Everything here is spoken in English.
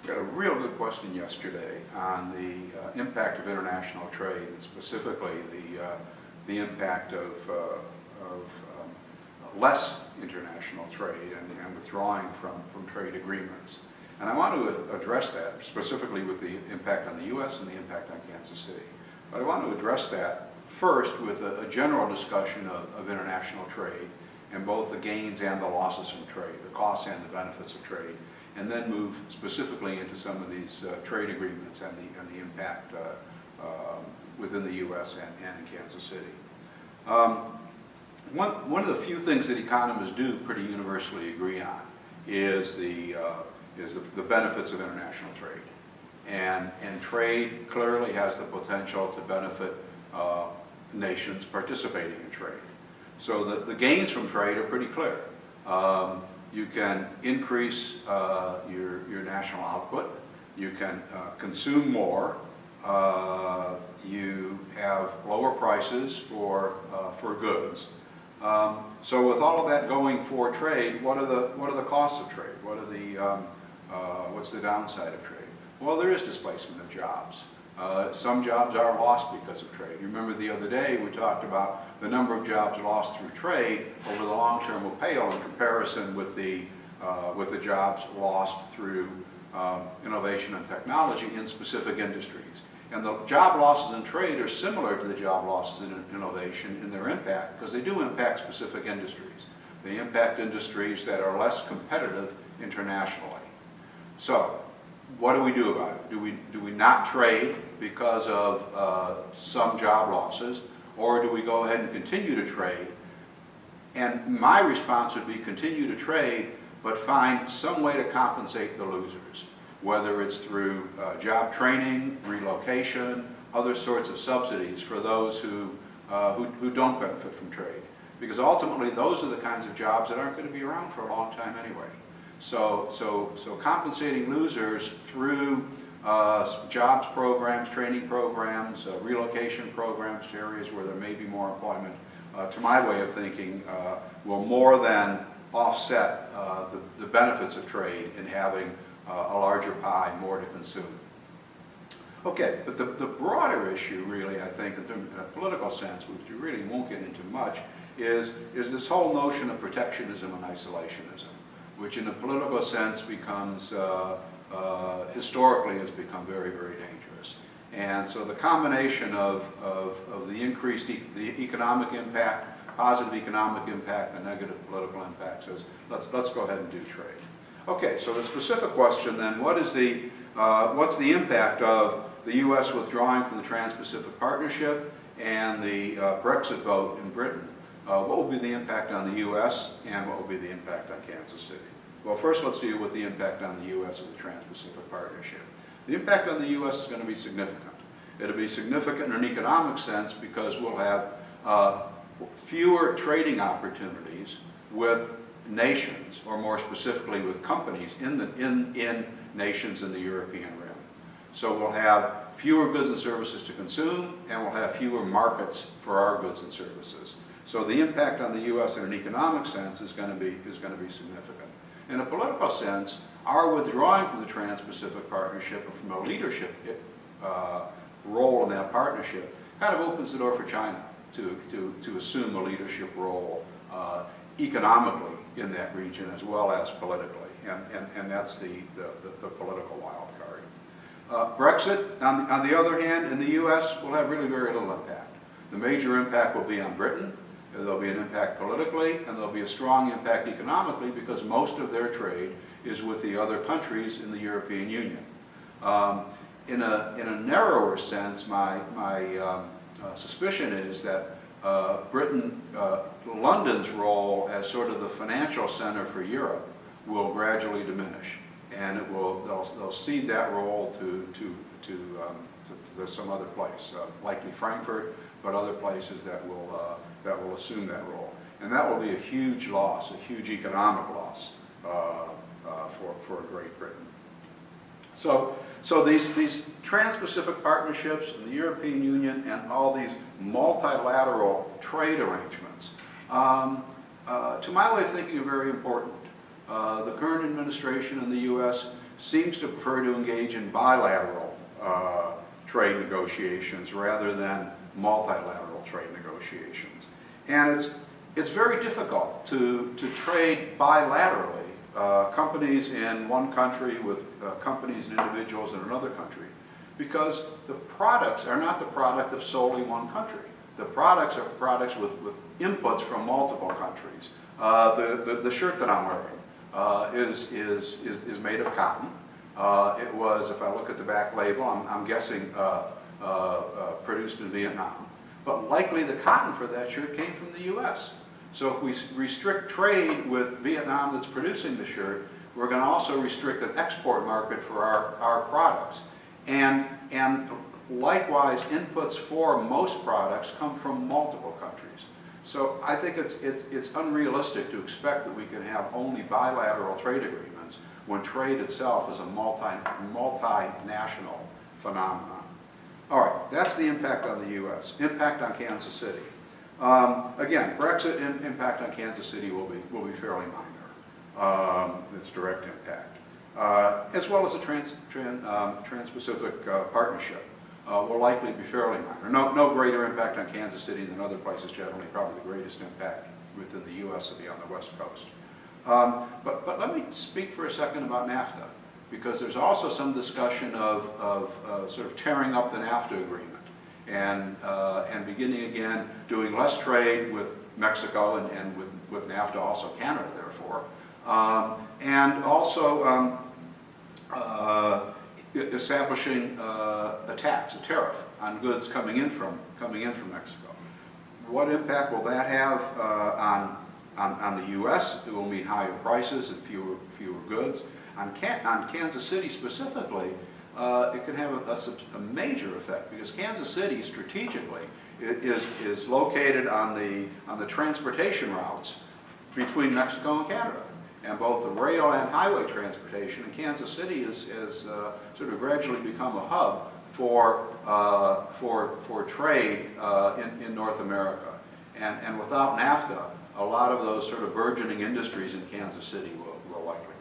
Got a real good question yesterday on the impact of international trade, and specifically the impact of less international trade and withdrawing from trade agreements. And I want to address that specifically with the impact on the U.S. and the impact on Kansas City. But I want to address that first with a general discussion of international trade and both the gains and the losses from trade, the costs and the benefits of trade, and then move specifically into some of these trade agreements and the impact within the U.S. and in Kansas City. One of the few things that economists do pretty universally agree on is the benefits of international trade. And trade clearly has the potential to benefit nations participating in trade. So the gains from trade are pretty clear. You can increase your national output, you can consume more, you have lower prices for goods. So with all of that going for trade, what are the costs of trade? What's the downside of trade? Well, there is displacement of jobs. Some jobs are lost because of trade. You remember the other day we talked about the number of jobs lost through trade over the long term will pale in comparison with the jobs lost through innovation and technology in specific industries. And the job losses in trade are similar to the job losses in innovation in their impact because they do impact specific industries. They impact industries that are less competitive internationally. So, what do we do about it? Do we not trade because of some job losses, or do we go ahead and continue to trade? And my response would be continue to trade, but find some way to compensate the losers, whether it's through job training, relocation, other sorts of subsidies for those who don't benefit from trade. Because ultimately, those are the kinds of jobs that aren't going to be around for a long time anyway. So compensating losers through jobs programs, training programs, relocation programs to areas where there may be more employment, to my way of thinking, will more than offset the benefits of trade in having a larger pie, more to consume. Okay, but the broader issue really, I think, in a political sense, which you really won't get into much, is this whole notion of protectionism and isolationism, which in a political sense becomes, historically has become very, very dangerous. And so the combination of the increased the economic impact, positive economic impact, and negative political impact says, let's go ahead and do trade. Okay, so the specific question then, what's the impact of the U.S. withdrawing from the Trans-Pacific Partnership and the Brexit vote in Britain? What will be the impact on the U.S. and what will be the impact on Kansas City? Well, first let's deal with the impact on the U.S. of the Trans-Pacific Partnership. The impact on the U.S. is going to be significant. It'll be significant in an economic sense because we'll have fewer trading opportunities with nations, or more specifically with companies in nations in the European Rim. So we'll have fewer goods and services to consume, and we'll have fewer markets for our goods and services. So the impact on the U.S. in an economic sense is going to be significant. In a political sense, our withdrawing from the Trans-Pacific Partnership and from a leadership role in that partnership kind of opens the door for China to assume a leadership role economically in that region as well as politically, and that's the political wild card. Brexit, on the other hand, in the U.S. will have really very little impact. The major impact will be on Britain. There'll be an impact politically, and there'll be a strong impact economically because most of their trade is with the other countries in the European Union. In a narrower sense, my suspicion is that London's role as sort of the financial center for Europe will gradually diminish, and they'll cede that role to some other place, likely Frankfurt, but other places that will assume that role, and that will be a huge loss, a huge economic loss for Great Britain. So these trans-Pacific partnerships and the European Union and all these multilateral trade arrangements, to my way of thinking, are very important. The current administration in the U.S. seems to prefer to engage in bilateral trade negotiations rather than multilateral trade negotiations. And it's very difficult to trade bilaterally, companies in one country with companies and individuals in another country, because the products are not the product of solely one country. The products are products with inputs from multiple countries. The shirt that I'm wearing is made of cotton. It was, if I look at the back label, I'm guessing produced in Vietnam. But likely the cotton for that shirt came from the US. So if we restrict trade with Vietnam that's producing the shirt, we're going to also restrict an export market for our products. And likewise, inputs for most products come from multiple countries. So I think it's unrealistic to expect that we can have only bilateral trade agreements when trade itself is a multinational phenomenon. All right, that's the impact on the U.S. Impact on Kansas City. Again, Brexit impact on Kansas City will be fairly minor. Its direct impact, as well as the Trans-Pacific Partnership, will likely be fairly minor. No greater impact on Kansas City than other places generally. Probably the greatest impact within the U.S. will be on the West Coast. But let me speak for a second about NAFTA, because there's also some discussion of sort of tearing up the NAFTA agreement and beginning again doing less trade with Mexico and with NAFTA, also Canada, therefore, and also establishing a tax, a tariff on goods coming in from Mexico. What impact will that have on the U.S.? It will mean higher prices and fewer goods. On Kansas City specifically, it can have a major effect, because Kansas City strategically is located on the transportation routes between Mexico and Canada. And both the rail and highway transportation in Kansas City has sort of gradually become a hub for trade in North America. And without NAFTA, a lot of those sort of burgeoning industries in Kansas City will likely